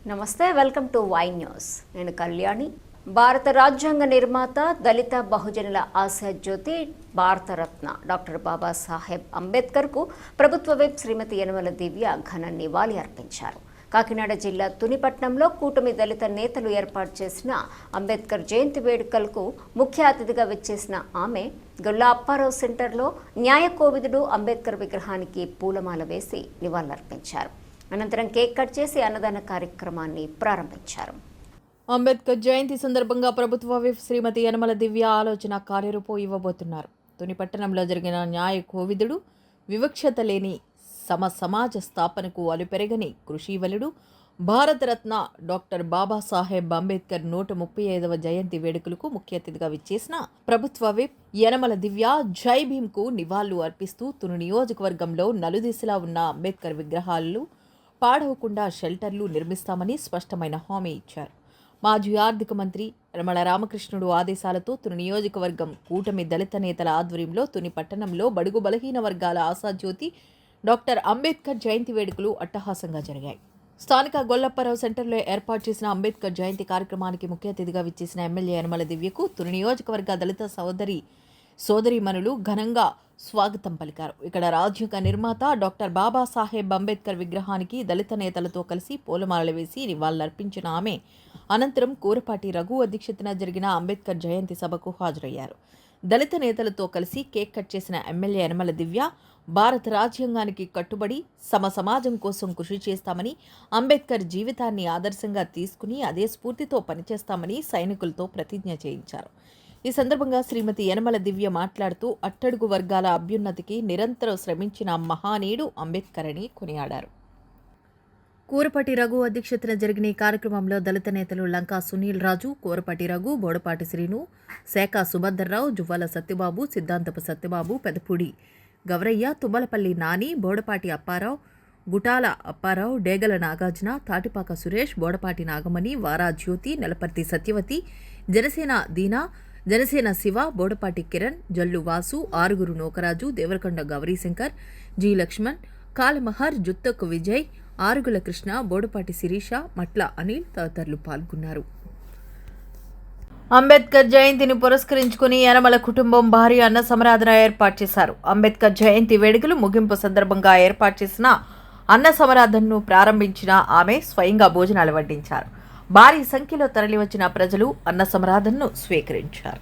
నమస్తే, welcome to Y news. నేను కళ్యాణి. భారత రాజ్యాంగ నిర్మాత, దళిత బహుజనుల ఆశాజ్యోతి, భారతరత్న డాక్టర్ బాబాసాహెబ్ అంబేద్కర్కు ప్రభుత్వ విప్ శ్రీమతి యనమల దివ్య ఘన నివాళి అర్పించారు. కాకినాడ జిల్లా తునిపట్నంలో కూటమి దళిత నేతలు ఏర్పాటు చేసిన అంబేద్కర్ జయంతి వేడుకలకు ముఖ్య అతిథిగా విచ్చేసిన ఆమె గొల్లా అప్పారావు సెంటర్లో న్యాయ కోవిదుడు అంబేద్కర్ విగ్రహానికి పూలమాల వేసి నివాళులర్పించారు. అనంతరం కేక్ కట్ చేసి అన్నదాన కార్యక్రమాన్ని ప్రారంభించారు. అంబేద్కర్ జయంతి సందర్భంగా ప్రభుత్వ విప్ శ్రీమతి యనమల దివ్య ఆలోచన కార్యరూపం ఇవ్వబోతున్నారు. తునిపట్టణంలో జరిగిన న్యాయ కోవిదుడు, వివక్షత లేని సమాజ స్థాపనకు అలుపెరగని కృషివలుడు, భారతరత్న డాక్టర్ బాబాసాహెబ్ అంబేద్కర్ 135వ జయంతి వేడుకలకు ముఖ్య అతిథిగా విచ్చేసిన ప్రభుత్వ విప్ యనమల దివ్య జై భీమ్కు నివాళులు అర్పిస్తూ తుని నియోజకవర్గంలో నలుదిశలా ఉన్న అంబేద్కర్ విగ్రహాలు పాడవకుండా షెల్టర్లు నిర్మిస్తామని స్పష్టమైన హామీ ఇచ్చారు. మాజీ ఆర్థిక మంత్రి రమణ రామకృష్ణుడు ఆదేశాలతో తుని నియోజకవర్గం కూటమి దళిత నేతల ఆధ్వర్యంలో తుని పట్టణంలో బడుగు బలహీన వర్గాల ఆశాజ్యోతి డాక్టర్ అంబేద్కర్ జయంతి వేడుకలు అట్టహాసంగా జరిగాయి. స్థానిక గొల్లప్పారావు సెంటర్లో ఏర్పాటు చేసిన అంబేద్కర్ జయంతి కార్యక్రమానికి ముఖ్య అతిథిగా విచ్చేసిన ఎమ్మెల్యే యనమల దివ్యకు తుని నియోజకవర్గ దళిత సోదరీమణులు ఘనంగా స్వాగతం పలికారు. ఇక్కడ రాజ్యాంగ నిర్మాత డాక్టర్ బాబాసాహెబ్ అంబేద్కర్ విగ్రహానికి దళిత నేతలతో కలిసి పూలమాలలు వేసి నివాళులర్పించిన ఆమె అనంతరం కూరపాటి రఘు అధ్యక్షతన జరిగిన అంబేద్కర్ జయంతి సభకు హాజరయ్యారు. దళిత నేతలతో కలిసి కేక్ కట్ చేసిన ఎమ్మెల్యే యనమల దివ్య భారత రాజ్యాంగానికి కట్టుబడి సమాజం కోసం కృషి చేస్తామని, అంబేద్కర్ జీవితాన్ని ఆదర్శంగా తీసుకుని అదే స్ఫూర్తితో పనిచేస్తామని సైనికులతో ప్రతిజ్ఞ చేయించారు. ఈ సందర్భంగా శ్రీమతి యనమల దివ్య మాట్లాడుతూ అట్టడుగు వర్గాల అభ్యున్నతికి నిరంతరం శ్రమించిన మహానీయుడు అంబేద్కర్ అని కొనియాడారు. కూరపాటి రఘు అధ్యక్షతన జరిగిన ఈ కార్యక్రమంలో దళిత నేతలు లంకా సునీల్ రాజు, కూరపాటి రఘు, బోడపాటి శ్రీను, శాఖ సుభద్రరావు, జువ్వాల సత్యబాబు, సిద్ధాంతపు సత్యబాబు, పెదపూడి గవరయ్య, తుమ్మలపల్లి నాని, బోడపాటి అప్పారావు, గుటాల అప్పారావు, డేగల నాగార్జున, తాటిపాక సురేష్, బోడపాటి నాగమణి, వారా జ్యోతి, నెలపర్తి సత్యవతి, జనసేన దీనా, జనసేన శివ, బోడపాటి కిరణ్, జల్లు వాసు, ఆరుగురు నోకరాజు, దేవరకొండ గౌరీశంకర్, జి లక్ష్మణ్, కాలమహర్, జుత్తకు విజయ్, ఆరుగుల కృష్ణ, బోడపాటి శిరీష, మట్ల అనిల్ తదితరులు పాల్గొన్నారు. అంబేద్కర్ జయంతిని పురస్కరించుకుని యనమల కుటుంబం భారీ అన్న సమరాధన ఏర్పాటు చేశారు. అంబేద్కర్ జయంతి వేడుకలు ముగింపు సందర్భంగా ఏర్పాటు చేసిన అన్న సమరాధనను ప్రారంభించిన ఆమె స్వయంగా భోజనాలు వడ్డించారు. భారీ సంఖ్యలో తరలివచ్చిన ప్రజలు అన్న సమరాధనను స్వీకరించారు.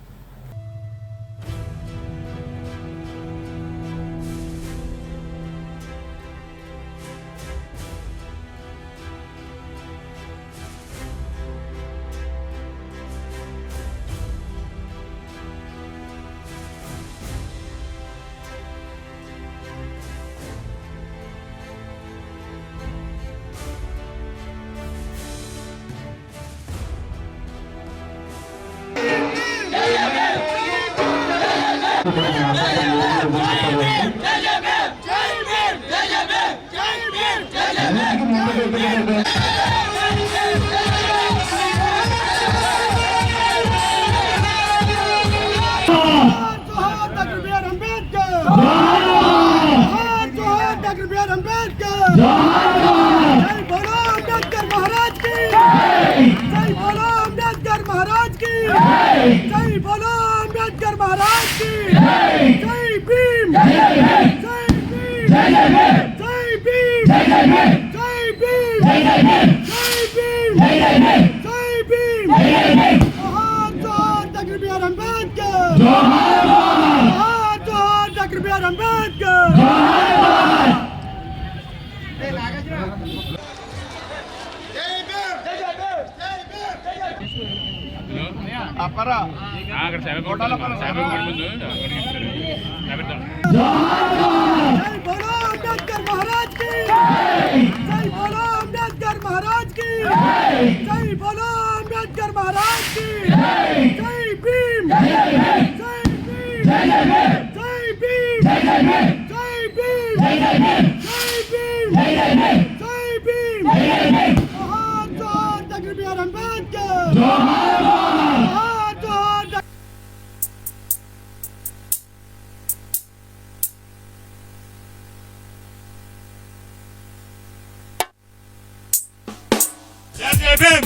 जय भीम,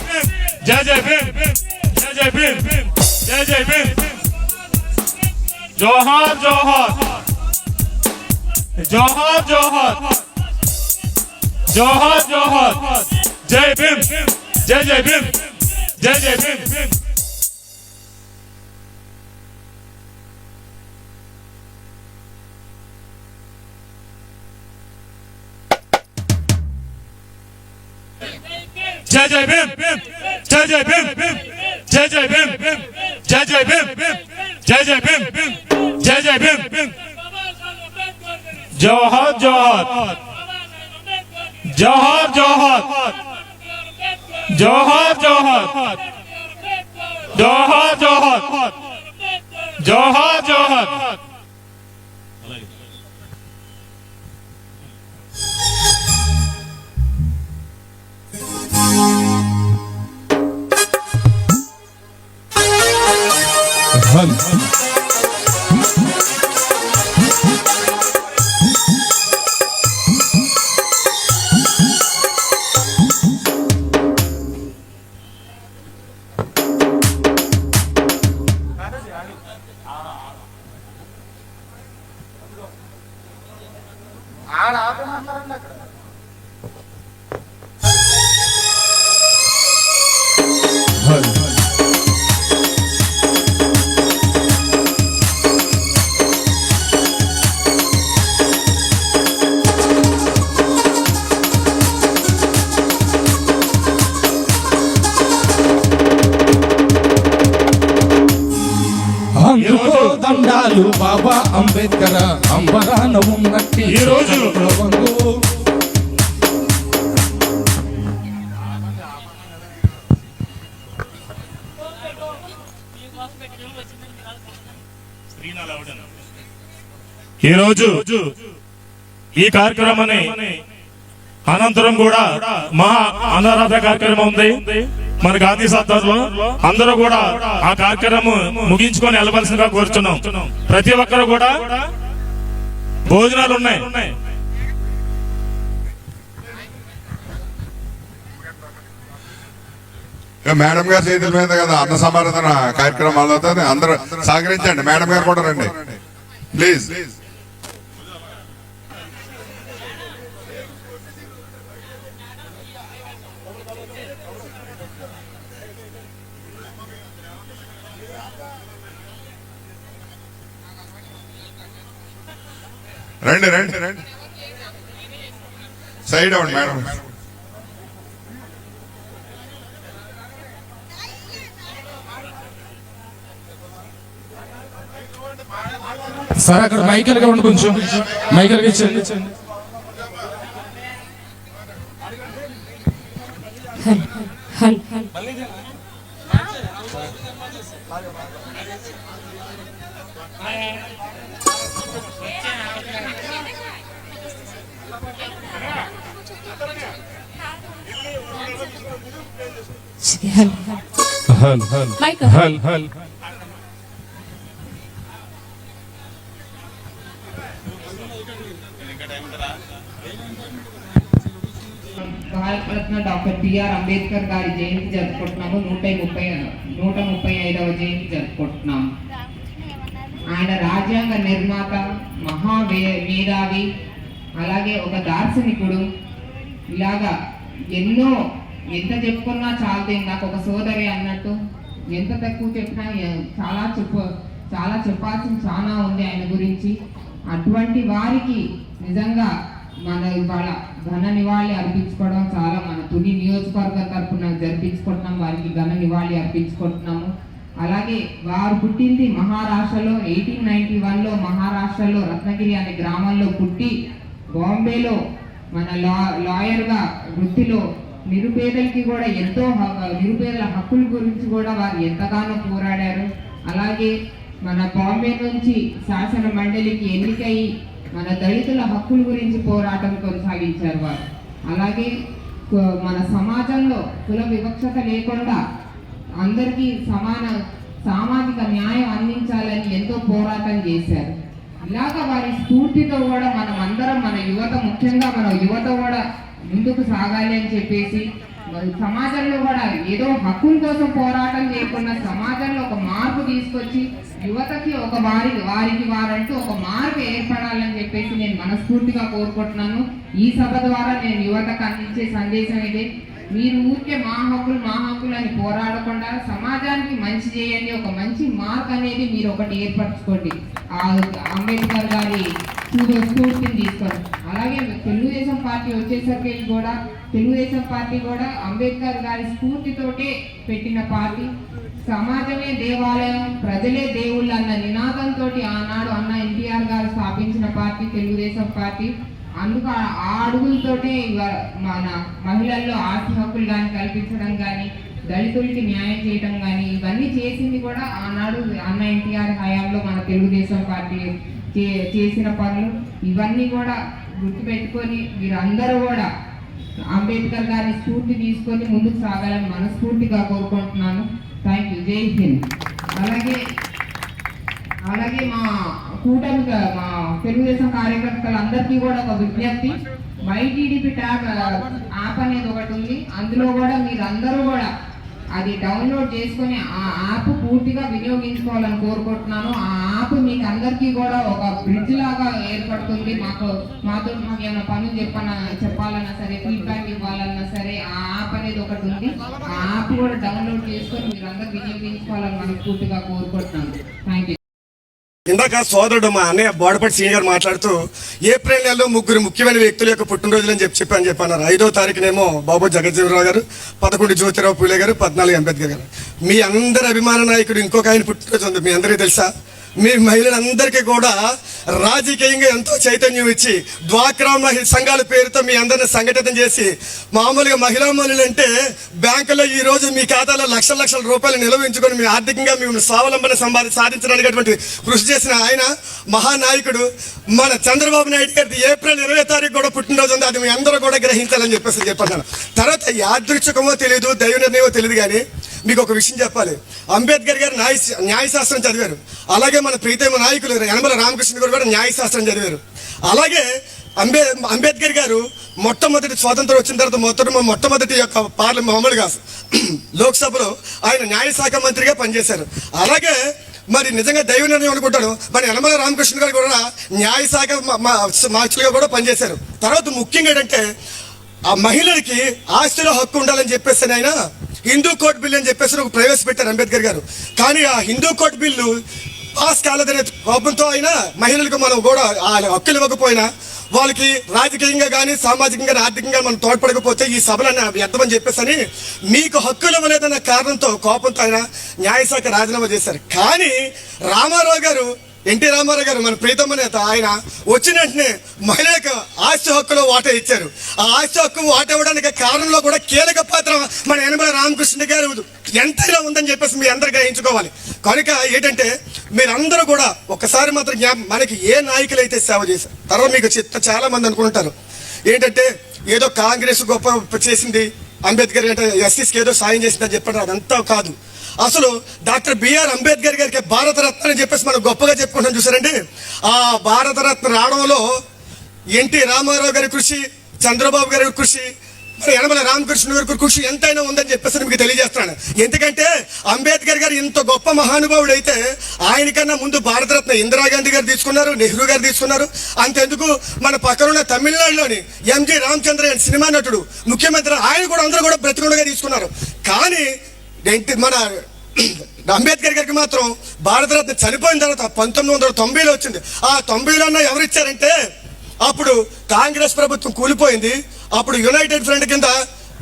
जय जय भीम, जय जय भीम, जय जय भीम, जोहार जोहार, जोहार जोहार, जोहार जोहार, जय भीम, जय जय भीम, जय जय भीम। जय जय भीम, जय जय भीम, जय जय भीम, जय जय भीम, जय जय भीम, जय जय भीम, जोहार जोहार, जोहार जोहार, जोहार जोहार, जोहार जोहार, जोहार जोहार। అందుకో దండాలు బాబా అంబేద్కర్ అంబరాన ఉన్నట్టి ఈ రోజు ఈ కార్యక్రమాన్ని అనంతరం కూడా మహా అన్నదాత కార్యక్రమం ఉంది మన గాంధీ సాత్వాలో. అందరూ కూడా ఆ కార్యక్రమం ముగించుకొని వెళ్ళవలసిందిగా కోరుతున్నాం. ప్రతి ఒక్కరు కూడా భోజనాలు ఉన్నాయి. మేడం గారి చేతుల మీద కదా అన్న సమారాధన కార్యక్రమాలు అవుతుంది. అందరూ సహకరించండి. మేడం గారు కూడా రండి ప్లీజ్. రండి రండి రండి, సైడ్ అవ్వండి మేడం. సార్ అక్కడ మైకల్గా ఉండి కొంచెం మైకల్గా ఇచ్చండి. భారతరత్న డాక్టర్ బిఆర్ అంబేద్కర్ గారి జయంతి జరుపుకుంటున్నాము. 135వ జయంతి జరుపుకుంటున్నాము. ఆయన రాజ్యాంగ నిర్మాత, మేధావి, అలాగే ఒక దార్శనికుడు. ఇలాగా ఎంత చెప్పుకున్నా చాలదు. నాకు ఒక సోదరి అన్నట్టు ఎంత తక్కువ చెప్పినా చాలా చెప్పాల్సిన చాలా ఉంది ఆయన గురించి. అటువంటి వారికి నిజంగా మన ఇవాళ ఘన నివాళి అర్పించుకోవడం చాలా మన తుని నియోజకవర్గం తరఫున జరిపించుకుంటున్నాం. వారికి ఘన నివాళి అర్పించుకుంటున్నాము. అలాగే వారు పుట్టింది మహారాష్ట్రలో 1891లో మహారాష్ట్రలో రత్నగిరి అనే గ్రామంలో పుట్టి బాంబేలో మన లాయర్గా వృత్తిలో నిరుపేదలకి కూడా ఎంతో నిరుపేదల హక్కుల గురించి కూడా వారు ఎంతగానో పోరాడారు. అలాగే మన బాంబే నుంచి శాసన మండలికి ఎన్నికయి మన దళితుల హక్కుల గురించి పోరాటం కొనసాగించారు వారు. అలాగే మన సమాజంలో కుల వివక్షత లేకుండా అందరికీ సమాన సామాజిక న్యాయం అందించాలని ఎంతో పోరాటం చేశారు. ఇలాగా వారి స్ఫూర్తితో కూడా మనం అందరం మన యువత, ముఖ్యంగా మన యువత కూడా ముందుకు సాగాలి అని చెప్పేసి సమాజంలో కూడా ఏదో హక్కుల కోసం పోరాటం చేయకుండా సమాజంలో ఒక మార్పు తీసుకొచ్చి యువతకి ఒక వారికి వారంటూ ఒక మార్పు ఏర్పడాలని చెప్పేసి నేను మనస్ఫూర్తిగా కోరుకుంటున్నాను. ఈ సభ ద్వారా నేను యువతకు అందించే సందేశం ఇదే. మీరు ఊరికే మా హక్కులు అని పోరాడకుండా సమాజానికి మంచి చేయండి. ఒక మంచి మార్క్ అనేది మీరు ఒకటి ఏర్పరచుకోండి. అంబేద్కర్ గారి స్ఫూర్తిని తీసుకోండి. అలాగే తెలుగుదేశం పార్టీ వచ్చేసరికి కూడా తెలుగుదేశం పార్టీ కూడా అంబేద్కర్ గారి స్ఫూర్తితోటే పెట్టిన పార్టీ. సమాజమే దేవాలయం, ప్రజలే దేవుళ్ళు అన్న నినాదంతో ఆనాడు అన్న ఎన్టీఆర్ గారు స్థాపించిన పార్టీ తెలుగుదేశం పార్టీ. అందుకు ఆ అడుగులతోటే మన మహిళల్లో ఆస్తి హక్కులు కానీ కల్పించడం కానీ, దళితులకి న్యాయం చేయడం కానీ ఇవన్నీ చేసింది కూడా ఆనాడు అన్న ఎన్టీఆర్ హయాంలో మన తెలుగుదేశం పార్టీ చేసిన పనులు. ఇవన్నీ కూడా గుర్తుపెట్టుకొని మీరందరూ కూడా అంబేద్కర్ గారి స్ఫూర్తి తీసుకొని ముందుకు సాగాలని మనస్ఫూర్తిగా కోరుకుంటున్నాను. Thank you. జై హింద్. అలాగే మా కూటమిగా మా తెలుగుదేశం కార్యకర్తలందరికీ కూడా ఒక విజ్ఞప్తి. మైటీడీపీ ట్యాబ్ యాప్ అనేది ఒకటి ఉంది. అందులో కూడా మీరందరూ కూడా అది డౌన్లోడ్ చేసుకొని ఆ యాప్ పూర్తిగా వినియోగించుకోవాలని కోరుకుంటున్నాను. ఆ యాప్ మీకు అందరికీ కూడా ఒక బ్రిడ్జ్ లాగా ఏర్పడుతుంది. మాకు ఏమైనా పనులు చెప్పాలన్నా సరే, ఫీడ్బ్యాక్ ఇవ్వాలన్నా సరే ఆ యాప్ అనేది ఒకటి ఉంది. ఆ యాప్ కూడా డౌన్లోడ్ చేసుకొని మీరు అందరూ వినియోగించుకోవాలని మనస్ఫూర్తిగా కోరుకుంటున్నాను. Thank you. ఇందాక సోదరుడు మా అన్నయ్య బోడపట్టి సీనియర్ మాట్లాడుతూ ఏప్రిల్ నెలలో 3 ముఖ్యమైన వ్యక్తుల యొక్క పుట్టినరోజులు అని చెప్పన్నారు. 5వ తారీఖునేమో బాబు జగజ్జీవనరావు గారు, 11 జ్యోతిరావు పూలే గారు, 14 అంబేద్కర్ గారు. మీ అందరి అభిమాన నాయకుడు ఇంకొక ఆయన పుట్టినరోజు ఉంది. మీ అందరికీ తెలుసా? మీ మహిళలందరికీ కూడా రాజకీయంగా ఎంతో చైతన్యం ఇచ్చి డ్వాక్రా మహిళ సంఘాల పేరుతో మీ అందరిని సంఘటితం చేసి, మామూలుగా మహిళా మనులు అంటే బ్యాంకులో ఈ రోజు మీ ఖాతాలో లక్షల రూపాయలు నిల్వించుకొని మీ ఆర్థికంగా మేము స్వావలంబన సాధించడానికి కృషి చేసిన ఆయన మహానాయకుడు మన చంద్రబాబు నాయుడు గారి ఏప్రిల్ 20వ తారీఖు కూడా పుట్టినరోజు ఉంది. అది మీ అందరూ కూడా గ్రహించాలని చెప్పాను. తర్వాత యాదృచ్ఛికమో తెలియదు, దైవ నిర్ణయమో తెలియదు, కానీ మీకు ఒక విషయం చెప్పాలి. అంబేద్కర్ గారు న్యాయశాస్త్రం చదివారు. అలాగే మన ప్రీతమ నాయకులు యనమల రామకృష్ణ గారు కూడా న్యాయశాస్త్రం చదివారు. అలాగే అంబేద్కర్ గారు మొట్టమొదటి స్వాతంత్రం వచ్చిన తర్వాత మొట్టమొదటి యొక్క మామూలుగా లోక్సభలో ఆయన న్యాయశాఖ మంత్రిగా పనిచేశారు. అలాగే మరి నిజంగా దైవ నిర్ణయం అనుకుంటాను, మరి యనమల రామకృష్ణ గారు కూడా న్యాయశాఖ మార్చులుగా కూడా పనిచేశారు. తర్వాత ముఖ్యంగా ఏంటంటే ఆ మహిళలకి ఆస్తిలో హక్కు ఉండాలని చెప్పేసి ఆయన హిందూ కోడ్ బిల్ అని చెప్పేసి ఒక ప్రవేశపెట్టారు అంబేద్కర్ గారు. కానీ ఆ హిందూ కోడ్ బిల్లు పాస్ కాలేదనే కోపంతో అయినా మహిళలకు మనం కూడా ఆ హక్కులు ఇవ్వకపోయినా, వాళ్ళకి రాజకీయంగా కానీ సామాజికంగా ఆర్థికంగా మనం తోడ్పడకపోతే ఈ సభలన్నీ వ్యర్థమని చెప్పేసి మీకు హక్కులు ఇవ్వలేదన్న కారణంతో కోపంతో ఆయన న్యాయశాఖ రాజీనామా చేశారు. కానీ రామారావు గారు, ఎన్టీ రామారావు గారు మన ప్రీతమ నేత, ఆయన వచ్చిన వెంటనే మహిళలకు ఆస్తి హక్కులో వాటా ఇచ్చారు. ఆ ఆస్తి హక్కు వాటా ఇవ్వడానికి కారణంలో కూడా కీలక పాత్ర మన యనమల రామకృష్ణ గారు ఎంతైనా ఉందని చెప్పేసి మీ అందరు గ్రహించుకోవాలి. కనుక ఏంటంటే మీరందరూ కూడా ఒక్కసారి మాత్రం మనకి ఏ నాయకులు అయితే సేవ చేశారు, తర్వాత మీకు చాలా మంది అనుకుంటారు ఏంటంటే ఏదో కాంగ్రెస్ గొప్ప చేసింది, అంబేద్కర్ అంటే ఎస్సీస్కి ఏదో సాయం చేసిందని చెప్పారు. అదంతా కాదు. అసలు డాక్టర్ బిఆర్ అంబేద్కర్ గారికి భారతరత్న అని చెప్పేసి మనం గొప్పగా చెప్పుకుంటాం. చూసారండి, ఆ భారతరత్న రావడంలో ఎన్టీ రామారావు గారి కృషి, చంద్రబాబు గారి కృషి, మరి యనమల రామకృష్ణ గారి కృషి ఎంతైనా ఉందని చెప్పేసి మీకు తెలియజేస్తున్నాను. ఎందుకంటే అంబేద్కర్ గారు ఇంత గొప్ప మహానుభావుడు అయితే ఆయనకన్నా ముందు భారతరత్న ఇందిరాగాంధీ గారు తీసుకున్నారు, నెహ్రూ గారు తీసుకున్నారు. అంతెందుకు మన పక్కనున్న తమిళనాడులోని ఎంజి రామచంద్ర సినిమా నటుడు ముఖ్యమంత్రి, ఆయన కూడా అందరూ కూడా బ్రతికుండగా తీసుకున్నారు. కానీ మన అంబేద్కర్ గారికి మాత్రం భారతరత్న చనిపోయిన తర్వాత 1990లో వచ్చింది. ఆ 90లో ఎవరు ఇచ్చారంటే అప్పుడు కాంగ్రెస్ ప్రభుత్వం కూలిపోయింది. అప్పుడు యునైటెడ్ ఫ్రంట్ కింద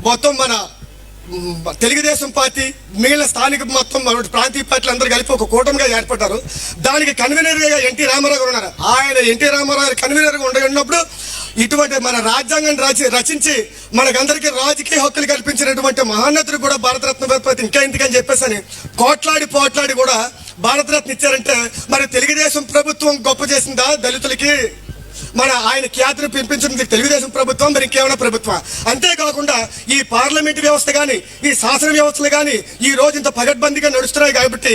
మొత్తం మన తెలుగుదేశం పార్టీ, మిగిలిన స్థానిక మొత్తం ప్రాంతీయ పార్టీలు అందరూ కలిపి ఒక కూటమిగా ఏర్పడ్డారు. దానికి కన్వీనర్గా ఎన్టీ రామారావు గారు ఉన్నారు. ఆయన ఎన్టీ రామారావు గారు కన్వీనర్గా ఉన్నప్పుడు ఇటువంటి మన రాజ్యాంగాన్ని రచించి మనకందరికీ రాజకీయ హక్కులు కల్పించినటువంటి మహాన్నతుడు కూడా భారతరత్న ఇంకా ఎందుకని చెప్పేసి పోట్లాడి కూడా భారతరత్న ఇచ్చారంటే మరి తెలుగుదేశం ప్రభుత్వం గొప్ప చేసిందా దళితులకి? మన ఆయన ఖ్యాతిని పెంపించిన తెలుగుదేశం ప్రభుత్వం, మరి ఇంకేమైనా ప్రభుత్వం. అంతేకాకుండా ఈ పార్లమెంట్ వ్యవస్థ కానీ, ఈ శాసన వ్యవస్థలు కానీ ఈ రోజు ఇంత పగడ్బందీగా నడుస్తున్నాయి కాబట్టి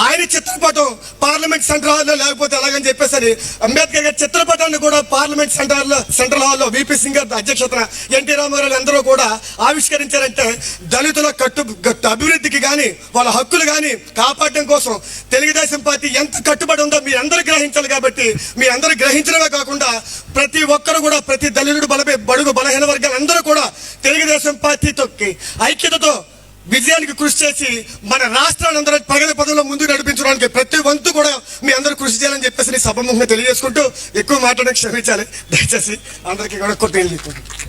ఆయన చిత్రపటం పార్లమెంట్ సెంట్రల్ హాల్లో లేకపోతే ఎలాగని చెప్పేసి అంబేద్కర్ గారి చిత్రపటాన్ని కూడా పార్లమెంట్ సెంట్రల్ హాల్లో విపి సింగ్ గారి అధ్యక్షతన ఎన్టీ రామారావు అందరూ కూడా ఆవిష్కరించారంటే దళితుల అభివృద్ధికి కానీ వాళ్ళ హక్కులు కానీ కాపాడడం కోసం తెలుగుదేశం పార్టీ ఎంత కట్టుబడి ఉందో మీ అందరూ గ్రహించాలి. కాబట్టి మీ అందరూ గ్రహించడమే కాకుండా ప్రతి ఒక్కరు కూడా, ప్రతి దళితుడు బడుగు బలహీన వర్గాలు అందరూ కూడా తెలుగుదేశం పార్టీతో ఐక్యతతో విజయానికి కృషి చేసి మన రాష్ట్రాన్ని అందరూ ప్రగతి పదంలో ముందుకు నడిపించడానికి ప్రతి వంతు కూడా మీ అందరూ కృషి చేయాలని చెప్పేసి సభముఖంగా తెలియజేసుకుంటూ ఎక్కువ మాట్లాడడానికి క్షమించాలి దయచేసి అందరికీ కూడా కొత్త